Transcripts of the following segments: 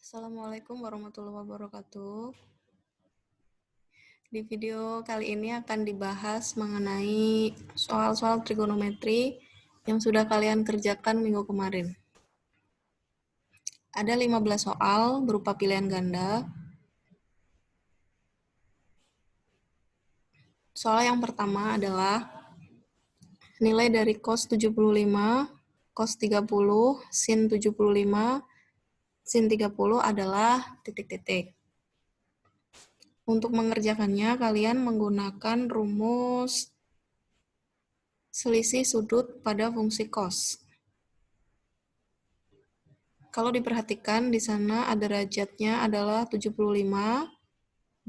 Assalamualaikum warahmatullahi wabarakatuh. Di video kali ini akan dibahas mengenai soal-soal trigonometri yang sudah kalian kerjakan minggu kemarin. Ada 15 soal berupa pilihan ganda. Soal yang pertama adalah nilai dari cos 75, cos 30, sin 75, sin 30 adalah titik-titik. Untuk mengerjakannya, kalian menggunakan rumus selisih sudut pada fungsi cos. Kalau diperhatikan, di sana A derajatnya adalah 75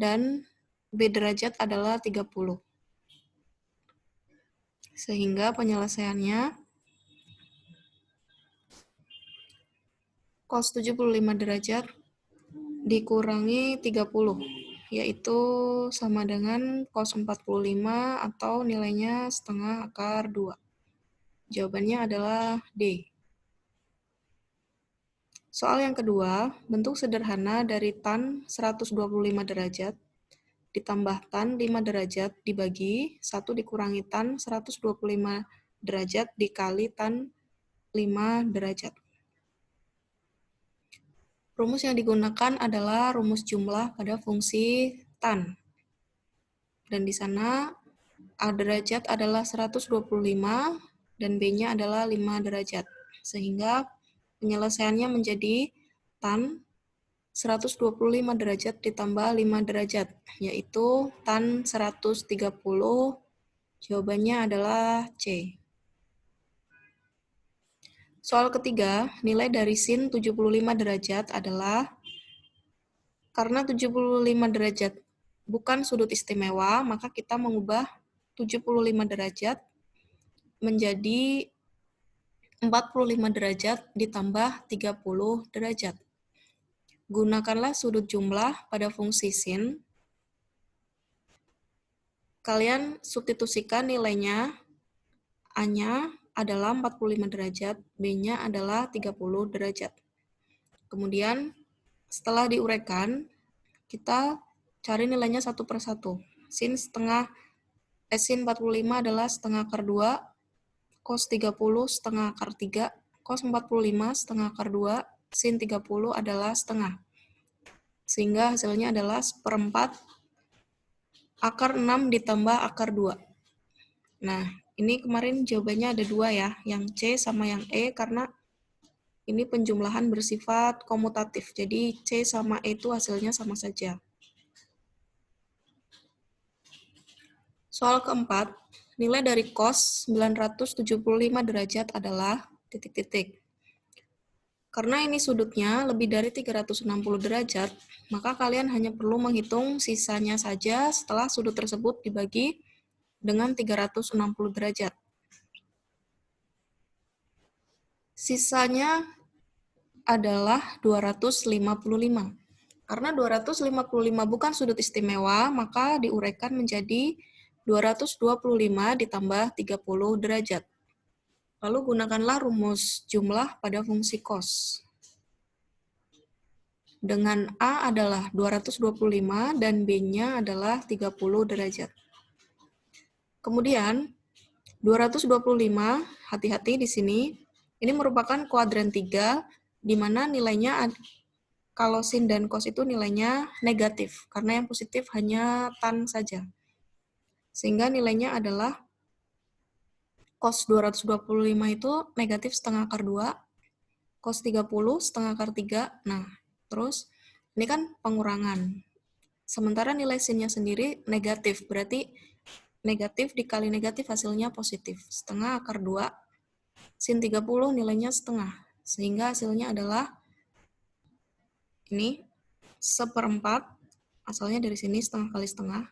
dan B derajat adalah 30. Sehingga penyelesaiannya cos 75 derajat dikurangi 30, yaitu sama dengan cos 45 atau nilainya setengah akar 2. Jawabannya adalah D. Soal yang kedua, bentuk sederhana dari tan 125 derajat ditambah tan 5 derajat dibagi 1 dikurangi tan 125 derajat dikali tan 5 derajat. Rumus yang digunakan adalah rumus jumlah pada fungsi tan. Dan di sana A derajat adalah 125 dan B-nya adalah 5 derajat. Sehingga penyelesaiannya menjadi tan 125 derajat ditambah 5 derajat, yaitu tan 130. Jawabannya adalah C. Soal ketiga, nilai dari sin 75 derajat adalah, karena 75 derajat bukan sudut istimewa, maka kita mengubah 75 derajat menjadi 45 derajat ditambah 30 derajat. Gunakanlah sudut jumlah pada fungsi sin. Kalian substitusikan nilainya, A-nya adalah 45 derajat, B-nya adalah 30 derajat. Kemudian setelah diuraikan, kita cari nilainya satu per satu. Sin 45 adalah setengah akar 2, cos 30 setengah akar 3, cos 45 setengah akar 2, sin 30 adalah setengah. Sehingga hasilnya adalah seperempat akar 6 ditambah akar 2. Nah, ini kemarin jawabannya ada 2 ya, yang C sama yang E, karena ini penjumlahan bersifat komutatif. Jadi C sama E itu hasilnya sama saja. Soal keempat, nilai dari cos 975 derajat adalah titik-titik. Karena ini sudutnya lebih dari 360 derajat, maka kalian hanya perlu menghitung sisanya saja setelah sudut tersebut dibagi dengan 360 derajat. Sisanya adalah 255. Karena 255 bukan sudut istimewa, maka diuraikan menjadi 225 ditambah 30 derajat. Lalu gunakanlah rumus jumlah pada fungsi cos. Dengan A adalah 225 dan B-nya adalah 30 derajat. Kemudian 225, hati-hati di sini, ini merupakan kuadran 3, di mana nilainya kalau sin dan cos itu nilainya negatif, karena yang positif hanya tan saja. Sehingga nilainya adalah cos 225 itu negatif setengah akar 2, cos 30 setengah akar 3. Nah, terus ini kan pengurangan. Sementara nilai sinnya sendiri negatif, berarti negatif dikali negatif hasilnya positif. Setengah akar 2, sin 30 nilainya setengah. Sehingga hasilnya adalah ini seperempat, asalnya dari sini setengah kali setengah.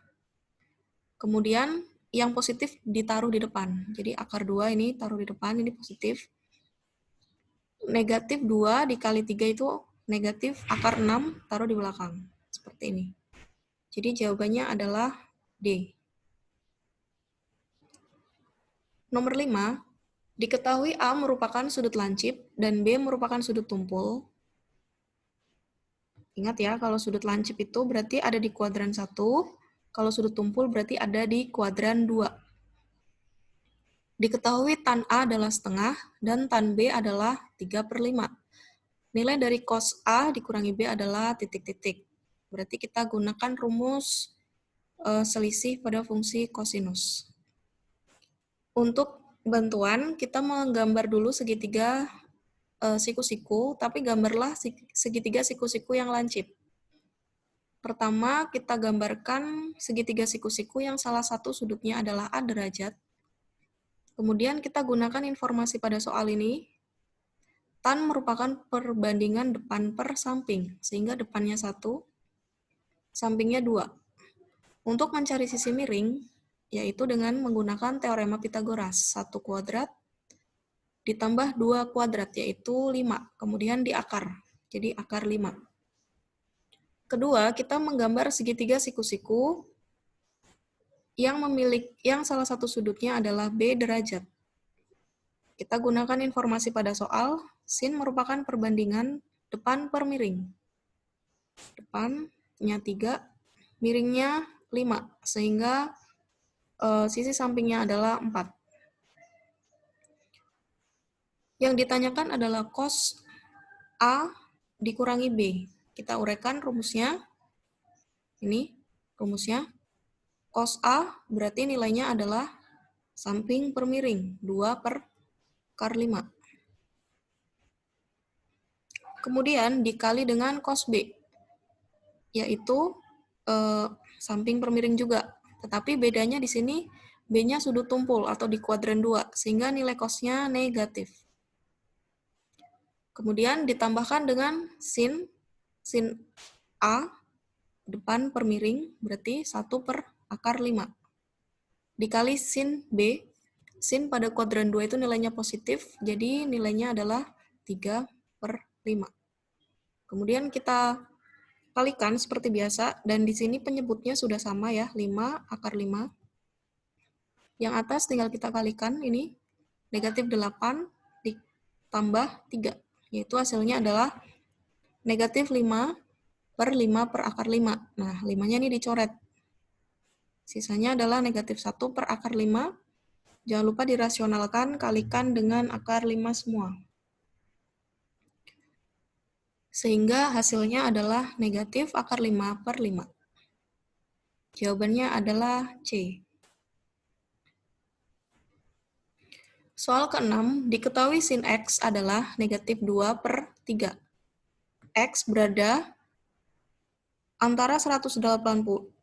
Kemudian yang positif ditaruh di depan. Jadi akar 2 ini taruh di depan, ini positif. Negatif 2 dikali 3 itu negatif, akar 6 taruh di belakang. Seperti ini. Jadi jawabannya adalah D. Nomor 5, diketahui A merupakan sudut lancip dan B merupakan sudut tumpul. Ingat ya, kalau sudut lancip itu berarti ada di kuadran 1, kalau sudut tumpul berarti ada di kuadran 2. Diketahui tan A adalah setengah dan tan B adalah 3/5. Nilai dari cos A dikurangi B adalah titik-titik. Berarti kita gunakan rumus selisih pada fungsi kosinus. Untuk bantuan, kita menggambar dulu segitiga siku-siku, tapi gambarlah segitiga siku-siku yang lancip. Pertama, kita gambarkan segitiga siku-siku yang salah satu sudutnya adalah A derajat. Kemudian kita gunakan informasi pada soal ini. Tan merupakan perbandingan depan per samping, sehingga depannya 1, sampingnya 2. Untuk mencari sisi miring, yaitu dengan menggunakan teorema Pitagoras, 1 kuadrat ditambah 2 kuadrat, yaitu 5, kemudian diakar, jadi akar 5. Kedua, kita menggambar segitiga siku-siku yang salah satu sudutnya adalah B derajat. Kita gunakan informasi pada soal, sin merupakan perbandingan depan per miring. Depannya 3, miringnya 5, sehingga sisi sampingnya adalah 4. Yang ditanyakan adalah cos A dikurangi B. Kita uraikan rumusnya. Ini rumusnya. Cos A berarti nilainya adalah samping per miring, 2 per akar 5. Kemudian dikali dengan cos B, yaitu samping per miring juga. Tetapi bedanya di sini B-nya sudut tumpul atau di kuadran 2, sehingga nilai cos-nya negatif. Kemudian ditambahkan dengan sin A depan per miring, berarti 1 per akar 5. Dikali sin B, sin pada kuadran 2 itu nilainya positif, jadi nilainya adalah 3/5. Kemudian kita kalikan seperti biasa, dan di sini penyebutnya sudah sama ya, 5 akar 5. Yang atas tinggal kita kalikan, ini negatif 8 ditambah 3, yaitu hasilnya adalah negatif 5 per 5 per akar 5. Nah, 5-nya ini dicoret. Sisanya adalah negatif 1 per akar 5. Jangan lupa dirasionalkan, kalikan dengan akar 5 semua. Sehingga hasilnya adalah negatif akar 5 per 5. Jawabannya adalah C. Soal ke-6, diketahui sin X adalah negatif 2 per 3. X berada antara 180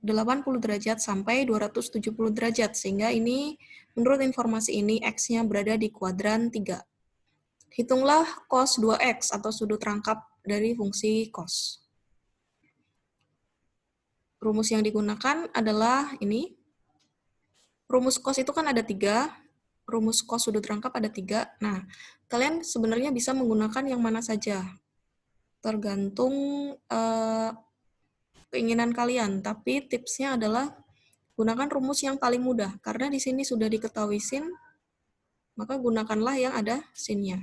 derajat sampai 270 derajat, sehingga ini, menurut informasi ini, X-nya berada di kuadran 3. Hitunglah cos 2X atau sudut rangkap dari fungsi cos. Rumus yang digunakan adalah ini. Rumus cos itu kan ada 3, rumus cos sudut rangkap ada 3. Nah, kalian sebenarnya bisa menggunakan yang mana saja, tergantung keinginan kalian. Tapi tipsnya adalah gunakan rumus yang paling mudah, karena di sini sudah diketahui sin, maka gunakanlah yang ada sinnya.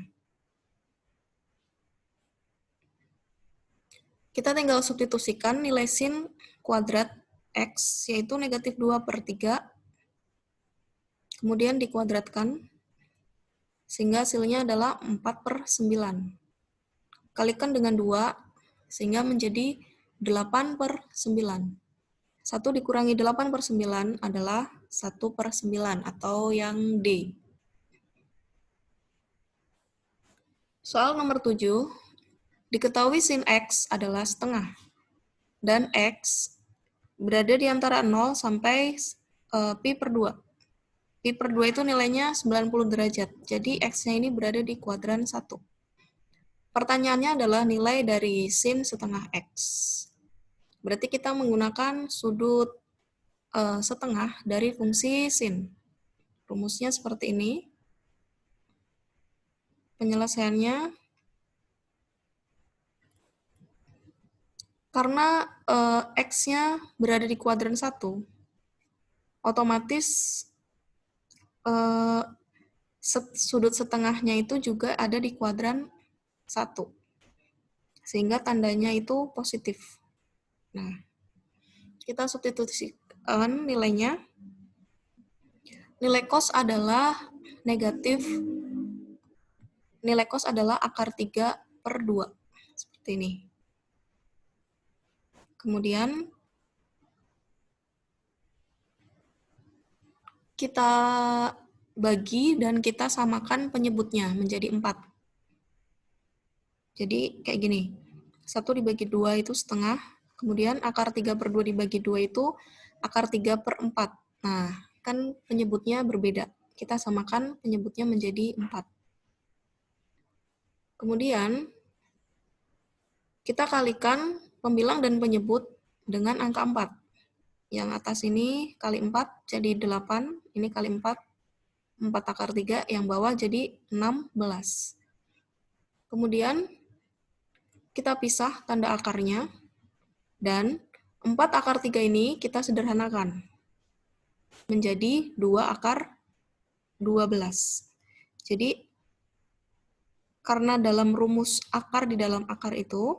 Kita tinggal substitusikan nilai sin kuadrat X, yaitu negatif 2 per 3, kemudian dikuadratkan, sehingga hasilnya adalah 4 per 9. Kalikan dengan 2, sehingga menjadi 8 per 9. 1 dikurangi 8 per 9 adalah 1 per 9, atau yang D. Soal nomor 7, diketahui sin X adalah setengah, dan X berada di antara 0 sampai pi per 2. Pi per 2 itu nilainya 90 derajat, jadi X-nya ini berada di kuadran 1. Pertanyaannya adalah nilai dari sin setengah X. Berarti kita menggunakan sudut setengah dari fungsi sin. Rumusnya seperti ini. Penyelesaiannya, karena X-nya berada di kuadran 1, otomatis sudut setengahnya itu juga ada di kuadran 1. sehingga tandanya itu positif. Nah, kita substitusikan nilainya. Nilai cos adalah negatif, nilai cos adalah akar 3/2. Seperti ini. Kemudian, kita bagi dan kita samakan penyebutnya menjadi 4. Jadi, kayak gini. 1 dibagi 2 itu setengah, kemudian akar 3/2 dibagi 2 itu akar 3/4. Nah, kan penyebutnya berbeda. Kita samakan penyebutnya menjadi 4. Kemudian, kita kalikan pembilang dan penyebut dengan angka 4. Yang atas ini kali 4 jadi 8, ini kali 4, 4 akar 3, yang bawah jadi 16. Kemudian, kita pisah tanda akarnya, dan 4 akar 3 ini kita sederhanakan menjadi 2 akar 12. Jadi, karena dalam rumus akar di dalam akar itu,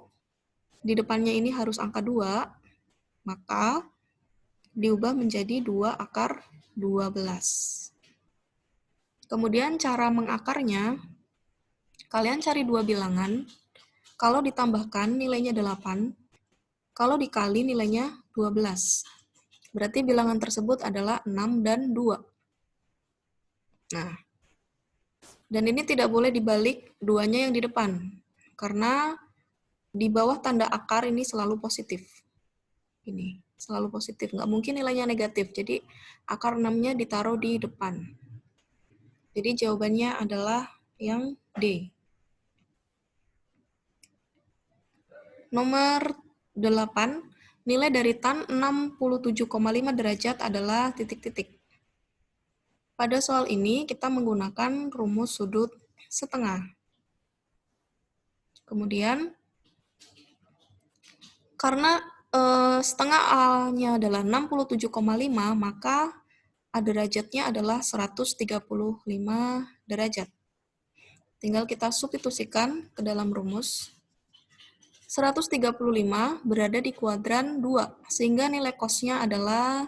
di depannya ini harus angka 2, maka diubah menjadi 2 akar 12. Kemudian cara mengakarnya, kalian cari 2 bilangan, kalau ditambahkan nilainya 8, kalau dikali nilainya 12. Berarti bilangan tersebut adalah 6 dan 2. Nah, dan ini tidak boleh dibalik 2-nya yang di depan, karena di bawah tanda akar ini selalu positif. Ini, selalu positif. Nggak mungkin nilainya negatif, jadi akar 6-nya ditaruh di depan. Jadi jawabannya adalah yang D. Nomor 8, nilai dari tan 67,5 derajat adalah titik-titik. Pada soal ini, kita menggunakan rumus sudut setengah. Kemudian, karena setengah A-nya adalah 67,5, maka A derajatnya adalah 135 derajat. Tinggal kita substitusikan ke dalam rumus. 135 berada di kuadran 2, sehingga nilai cos-nya adalah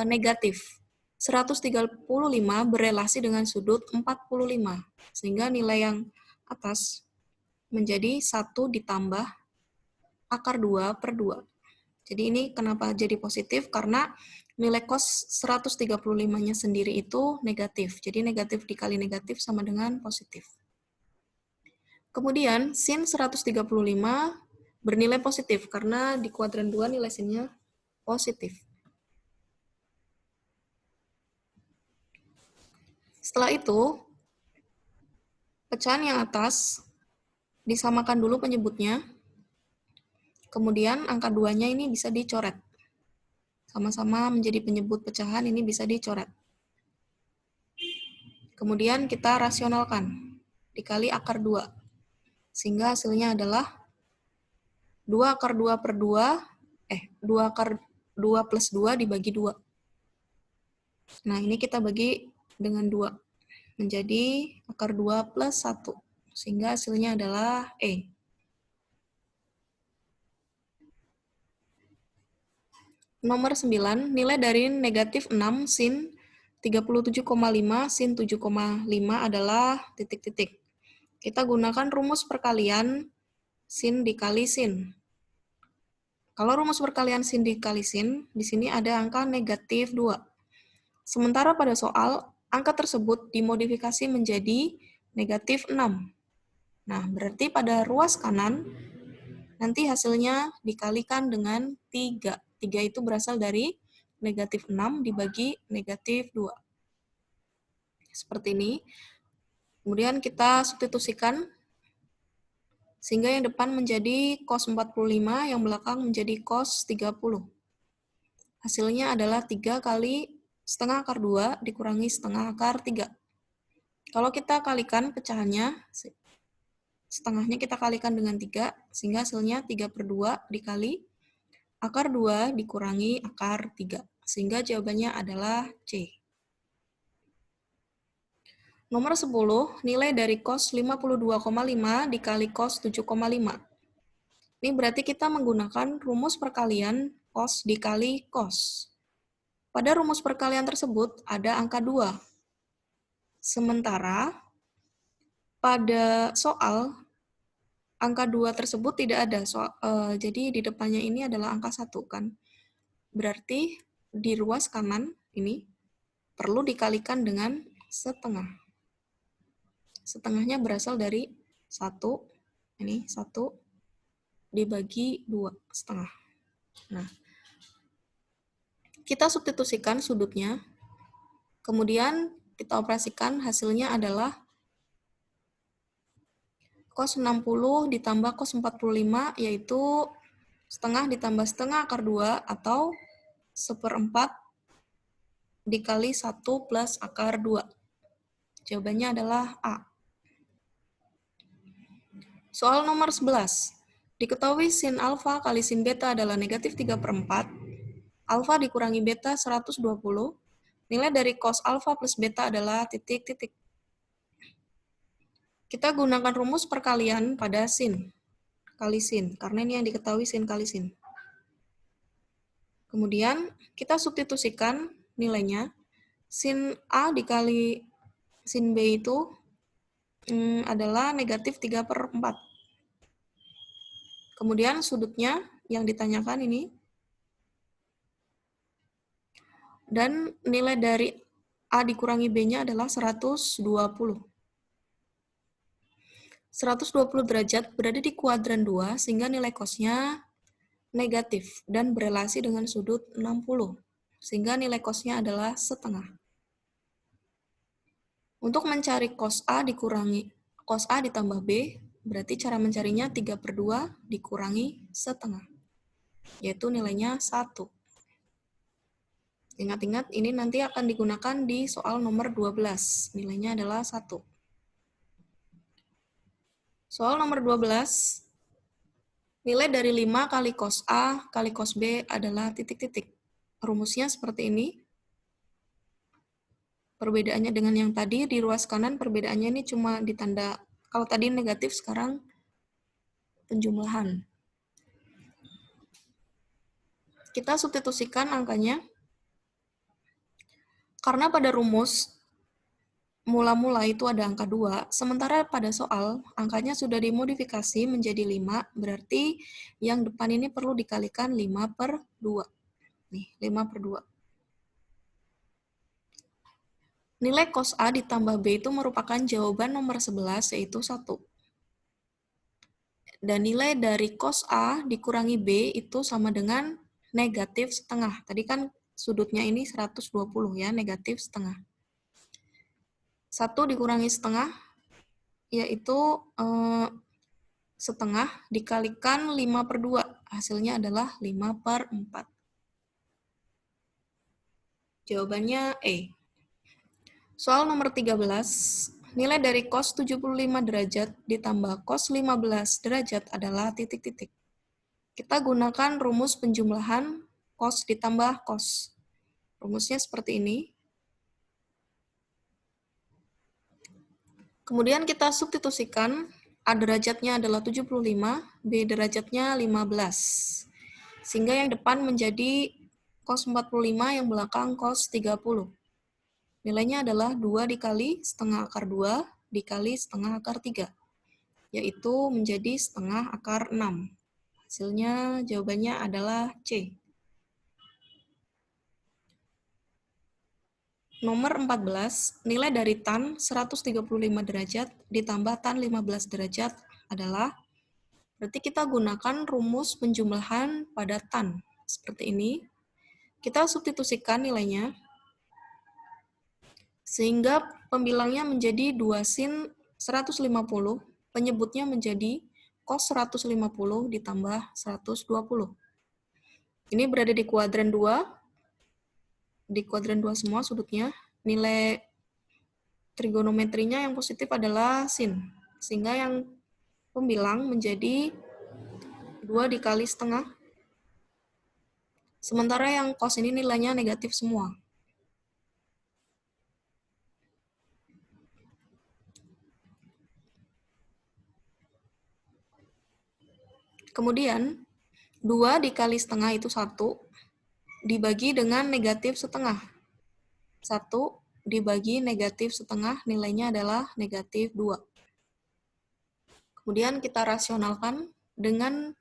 negatif. 135 berelasi dengan sudut 45, sehingga nilai yang atas menjadi 1 ditambah akar 2/2. Jadi ini kenapa jadi positif? Karena nilai cos 135-nya sendiri itu negatif. Jadi negatif dikali negatif sama dengan positif. Kemudian, sin 135 bernilai positif, karena di kuadran 2 nilai sinnya positif. Setelah itu, pecahan yang atas disamakan dulu penyebutnya, kemudian angka 2-nya ini bisa dicoret. Sama-sama menjadi penyebut pecahan, ini bisa dicoret. Kemudian kita rasionalkan, dikali akar 2. Sehingga hasilnya adalah 2 akar 2/2, 2 akar 2 plus 2 dibagi 2. Nah, ini kita bagi dengan 2. Menjadi akar 2 plus 1. Sehingga hasilnya adalah E. Nomor 9, nilai dari negatif 6 sin 37,5 sin 7,5 adalah titik-titik. Kita gunakan rumus perkalian sin dikali sin. Kalau rumus perkalian sin dikali sin, di sini ada angka negatif 2. Sementara pada soal, angka tersebut dimodifikasi menjadi negatif 6. Nah, berarti pada ruas kanan, nanti hasilnya dikalikan dengan 3. 3 itu berasal dari negatif 6 dibagi negatif 2. Seperti ini. Kemudian kita substitusikan, sehingga yang depan menjadi cos 45, yang belakang menjadi cos 30. Hasilnya adalah 3 kali setengah akar 2 dikurangi setengah akar 3. Kalau kita kalikan pecahannya, setengahnya kita kalikan dengan 3, sehingga hasilnya 3/2 dikali akar 2 dikurangi akar 3. Sehingga jawabannya adalah C. Nomor 10, nilai dari cos 52,5 dikali cos 7,5. Ini berarti kita menggunakan rumus perkalian cos dikali cos. Pada rumus perkalian tersebut ada angka 2. Sementara pada soal angka 2 tersebut tidak ada. Jadi di depannya ini adalah angka 1 kan. Berarti di ruas kanan ini perlu dikalikan dengan setengah. Setengahnya berasal dari 1, ini 1 dibagi 2 setengah. Nah, kita substitusikan sudutnya, kemudian kita operasikan, hasilnya adalah cos 60 ditambah cos 45, yaitu setengah ditambah setengah akar 2, atau 1/4 dikali 1 plus akar 2. Jawabannya adalah A. Soal nomor 11. Diketahui sin alfa kali sin beta adalah negatif 3/4. Alfa dikurangi beta 120. Nilai dari cos alfa plus beta adalah titik-titik. Kita gunakan rumus perkalian pada sin kali sin, karena ini yang diketahui sin kali sin. Kemudian kita substitusikan nilainya. Sin A dikali sin B itu adalah negatif 3/4. Kemudian sudutnya yang ditanyakan ini. Dan nilai dari A dikurangi B-nya adalah 120. 120 derajat berada di kuadran 2, sehingga nilai cos-nya negatif dan berelasi dengan sudut 60, sehingga nilai cos-nya adalah setengah. Untuk mencari cos A ditambah B, berarti cara mencarinya 3/2 dikurangi setengah, yaitu nilainya 1. Ingat-ingat, ini nanti akan digunakan di soal nomor 12, nilainya adalah 1. Soal nomor 12, nilai dari 5 kali cos A kali cos B adalah titik-titik. Rumusnya seperti ini. Perbedaannya dengan yang tadi, di ruas kanan perbedaannya ini cuma ditanda, kalau tadi negatif, sekarang penjumlahan. Kita substitusikan angkanya. Karena pada rumus mula-mula itu ada angka 2, sementara pada soal angkanya sudah dimodifikasi menjadi 5, berarti yang depan ini perlu dikalikan 5/2. Nih, 5/2. Nilai cos A ditambah B itu merupakan jawaban nomor 11, yaitu 1. Dan nilai dari cos A dikurangi B itu sama dengan negatif setengah. Tadi kan sudutnya ini 120 ya, negatif setengah. 1 dikurangi setengah, yaitu setengah dikalikan 5/2. Hasilnya adalah 5/4. Jawabannya E. Soal nomor 13, nilai dari cos 75 derajat ditambah cos 15 derajat adalah titik-titik. Kita gunakan rumus penjumlahan cos ditambah cos. Rumusnya seperti ini. Kemudian kita substitusikan, A derajatnya adalah 75, B derajatnya 15. Sehingga yang depan menjadi cos 45, yang belakang cos 30. Nilainya adalah 2 dikali setengah akar 2 dikali setengah akar 3, yaitu menjadi setengah akar 6. Hasilnya jawabannya adalah C. Nomor 14, nilai dari tan 135 derajat ditambah tan 15 derajat adalah, berarti kita gunakan rumus penjumlahan pada tan. Seperti ini. Kita substitusikan nilainya, sehingga pembilangnya menjadi 2 sin 150, penyebutnya menjadi cos 150 ditambah 120. Ini berada di kuadran 2, di kuadran 2 semua sudutnya. Nilai trigonometrinya yang positif adalah sin, sehingga yang pembilang menjadi 2 dikali setengah, sementara yang cos ini nilainya negatif semua. Kemudian, 2 dikali setengah itu 1, dibagi dengan negatif setengah. 1 dibagi negatif setengah, nilainya adalah negatif 2. Kemudian kita rasionalkan dengan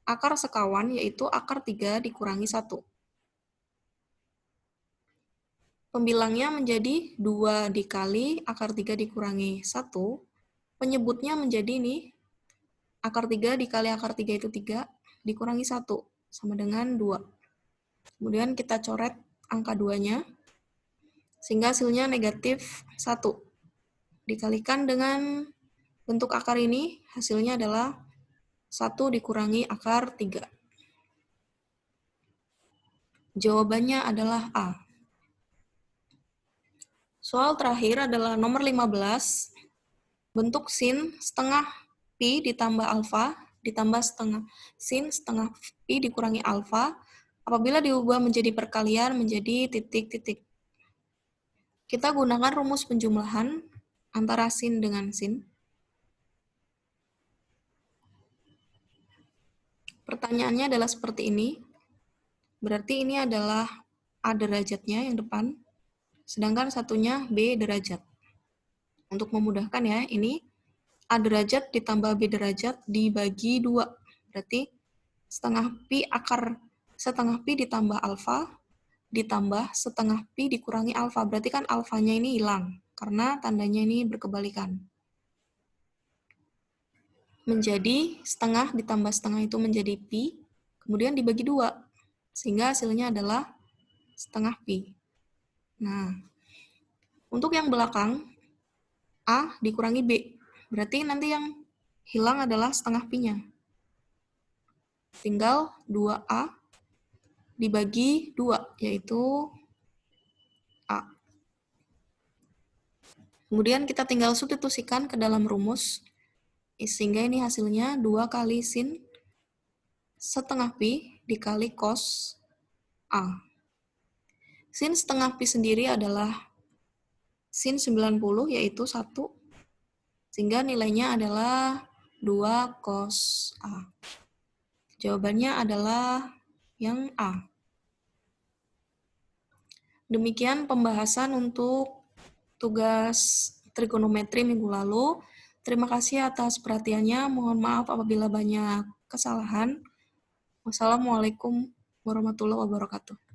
akar sekawan, yaitu akar 3 dikurangi 1. Pembilangnya menjadi 2 dikali akar 3 dikurangi 1. Penyebutnya menjadi ini, akar 3 dikali akar 3 itu 3, dikurangi 1, sama dengan 2. Kemudian kita coret angka 2-nya, sehingga hasilnya negatif 1. Dikalikan dengan bentuk akar ini, hasilnya adalah 1 dikurangi akar 3. Jawabannya adalah A. Soal terakhir adalah nomor 15. Bentuk sin setengah pi ditambah alfa ditambah sin setengah pi dikurangi alfa apabila diubah menjadi perkalian menjadi titik-titik. Kita gunakan rumus penjumlahan antara sin dengan sin. Pertanyaannya adalah seperti ini. Berarti ini adalah A derajatnya yang depan, sedangkan satunya B derajat. Untuk memudahkan ya, ini A derajat ditambah B derajat dibagi 2. Berarti setengah pi ditambah alfa ditambah setengah pi dikurangi alfa. Berarti kan alfanya ini hilang, karena tandanya ini berkebalikan. Menjadi setengah ditambah setengah itu menjadi pi, kemudian dibagi 2. Sehingga hasilnya adalah setengah pi. Nah, untuk yang belakang, A dikurangi B. Berarti nanti yang hilang adalah setengah pi-nya. Tinggal 2A dibagi 2, yaitu A. Kemudian kita tinggal substitusikan ke dalam rumus, sehingga ini hasilnya 2 kali sin setengah pi dikali cos A. Sin setengah pi sendiri adalah sin 90, yaitu 1, sehingga nilainya adalah 2 cos A. Jawabannya adalah yang A. Demikian pembahasan untuk tugas trigonometri minggu lalu. Terima kasih atas perhatiannya. Mohon maaf apabila banyak kesalahan. Wassalamualaikum warahmatullahi wabarakatuh.